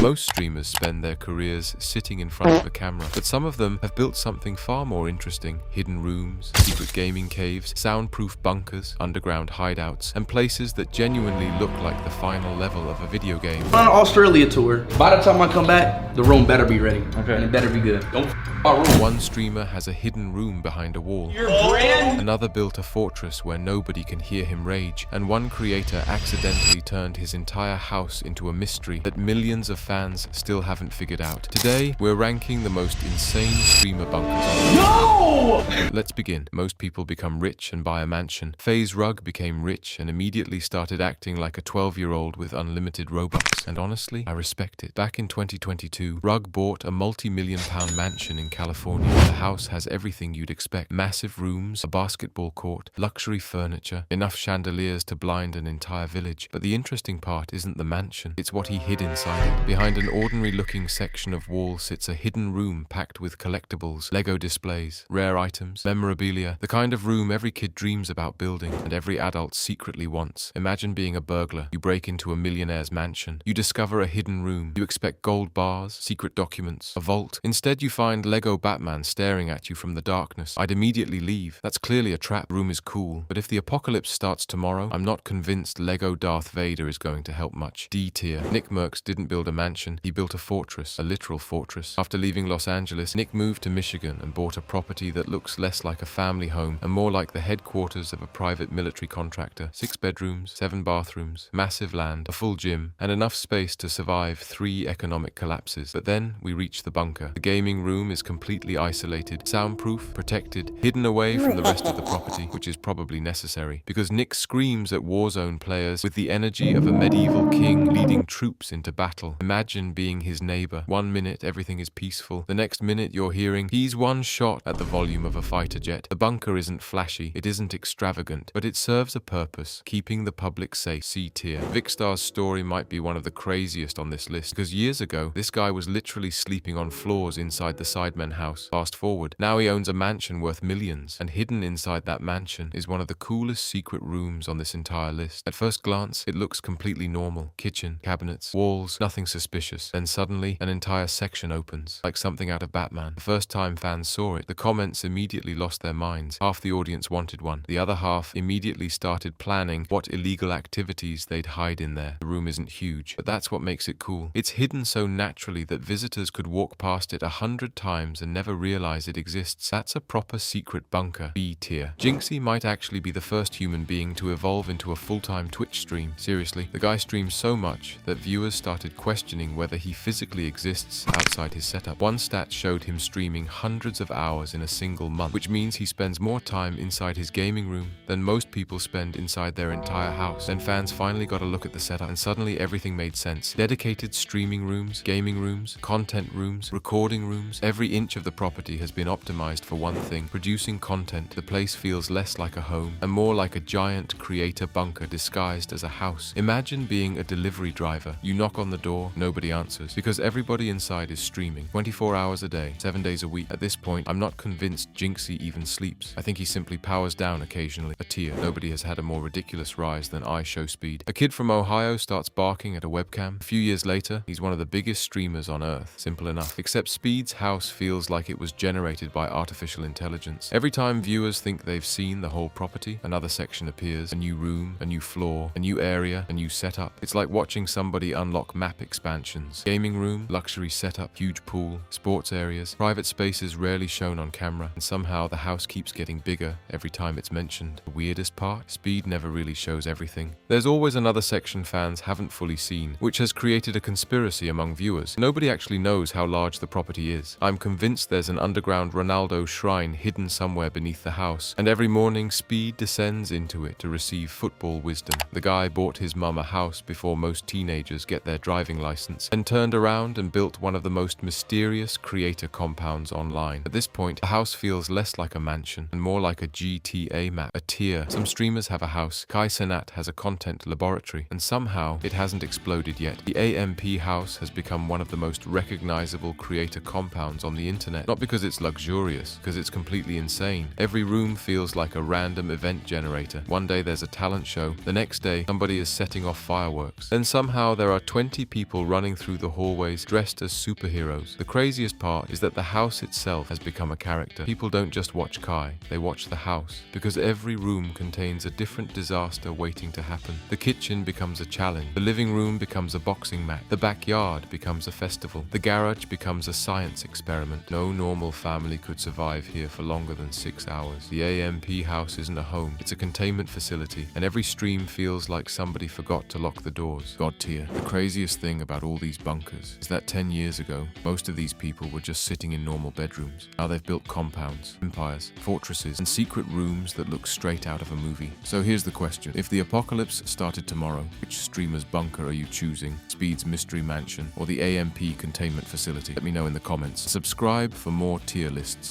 Most streamers spend their careers sitting in front of a camera, but some of them have built something far more interesting: hidden rooms, secret gaming caves, soundproof bunkers, underground hideouts, and places that genuinely look like the final level of a video game. On an Australia tour, by the time I come back, the room better be ready. Okay. And it better be good. Don't our room. One streamer has a hidden room behind a wall. Another built a fortress where nobody can hear him rage, and one creator accidentally turned his entire house into a mystery that millions of fans still haven't figured out. Today, we're ranking the most insane streamer bunkers. No! Let's begin. Most people become rich and buy a mansion. FaZe Rug became rich and immediately started acting like a 12-year-old with unlimited Robux. And honestly, I respect it. Back in 2022, Rug bought a multi-million-pound mansion in California. The house has everything you'd expect: massive rooms, a basketball court, luxury furniture, enough chandeliers to blind an entire village. But the interesting part isn't the mansion, it's what he hid inside it. Behind an ordinary-looking section of wall sits a hidden room packed with collectibles, Lego displays, rare items, memorabilia, the kind of room every kid dreams about building and every adult secretly wants. Imagine being a burglar. You break into a millionaire's mansion. You discover a hidden room. You expect gold bars, secret documents, a vault. Instead, you find Lego Batman staring at you from the darkness. I'd immediately leave. That's clearly a trap. The room is cool, but if the apocalypse starts tomorrow, I'm not convinced Lego Darth Vader is going to help much. D tier. Nick Merckx didn't build a mansion. He built a fortress, a literal fortress. After leaving Los Angeles, Nick moved to Michigan and bought a property that looks less like a family home and more like the headquarters of a private military contractor. 6 bedrooms, 7 bathrooms, massive land, a full gym, and enough space to survive 3 economic collapses. But then we reach the bunker. The gaming room is completely isolated, soundproof, protected, hidden away from the rest of the property, which is probably necessary, because Nick screams at Warzone players with the energy of a medieval king leading troops into battle. Imagine being his neighbor. 1 minute everything is peaceful. The next minute you're hearing, "He's one shot," at the volume of a fighter jet. The bunker isn't flashy, it isn't extravagant, but it serves a purpose: keeping the public safe. C tier. Vicstar's story might be one of the craziest on this list, because years ago, this guy was literally sleeping on floors inside the Sidemen house. Fast forward, now he owns a mansion worth millions, and hidden inside that mansion is one of the coolest secret rooms on this entire list. At first glance, it looks completely normal. Kitchen, cabinets, walls, nothing suspicious. Then suddenly, an entire section opens, like something out of Batman. The first time fans saw it, the comments immediately lost their minds. Half the audience wanted one. The other half immediately started planning what illegal activities they'd hide in there. The room isn't huge, but that's what makes it cool. It's hidden so naturally that visitors could walk past it 100 times and never realize it exists. That's a proper secret bunker. B tier. Jinxie might actually be the first human being to evolve into a full-time Twitch stream. Seriously, the guy streams so much that viewers started questioning whether he physically exists outside his setup. One stat showed him streaming hundreds of hours in a single month, which means he spends more time inside his gaming room than most people spend inside their entire house. Then fans finally got a look at the setup, and suddenly everything made sense. Dedicated streaming rooms, gaming rooms, content rooms, recording rooms. Every inch of the property has been optimized for one thing: producing content. The place feels less like a home and more like a giant creator bunker disguised as a house. Imagine being a delivery driver. You knock on the door, nobody answers, because everybody inside is streaming 24 hours a day, 7 days a week. At this point, I'm not convinced Jinxie even sleeps. I think he simply powers down occasionally. A tier. Nobody has had a more ridiculous rise than iShowSpeed. A kid from Ohio starts barking at a webcam. A few years later, he's one of the biggest streamers on Earth. Simple enough. Except Speed's house feels like it was generated by artificial intelligence. Every time viewers think they've seen the whole property, another section appears. A new room, a new floor, a new area, a new setup. It's like watching somebody unlock map expansions. Gaming room, luxury setup, huge pool, sports areas, private spaces rarely shown on camera, and somehow the house keeps getting bigger every time it's mentioned. The weirdest part? Speed never really shows everything. There's always another section fans haven't fully seen, which has created a conspiracy among viewers. Nobody actually knows how large the property is. I'm convinced there's an underground Ronaldo shrine hidden somewhere beneath the house, and every morning Speed descends into it to receive football wisdom. The guy bought his mum a house before most teenagers get their driving license, and turned around and built one of the most mysterious creator compounds online. At this point, the house feels less like a mansion and more like a GTA map. A tier. Some streamers have a house. Kai Cenat has a content laboratory, and somehow it hasn't exploded yet. The AMP house has become one of the most recognizable creator compounds on the internet. Not because it's luxurious, because it's completely insane. Every room feels like a random event generator. One day there's a talent show, the next day somebody is setting off fireworks. Then somehow there are 20 people running through the hallways dressed as superheroes. The craziest part is that the house itself has become a character. People don't just watch Kai, they watch the house, because every room contains a different disaster waiting to happen. The kitchen becomes a challenge, the living room becomes a boxing match, the backyard becomes a festival, the garage becomes a science experiment. No normal family could survive here for longer than 6 hours. The AMP house isn't a home, it's a containment facility, and every stream feels like somebody forgot to lock the doors. God tier. The craziest thing about all these bunkers is that 10 years ago, most of these people were just sitting in normal bedrooms. Now they've built compounds, empires, fortresses, and secret rooms that look straight out of a movie. So here's the question. If the apocalypse started tomorrow, which streamer's bunker are you choosing? Speed's Mystery Mansion or the AMP containment facility? Let me know in the comments. Subscribe for more tier lists.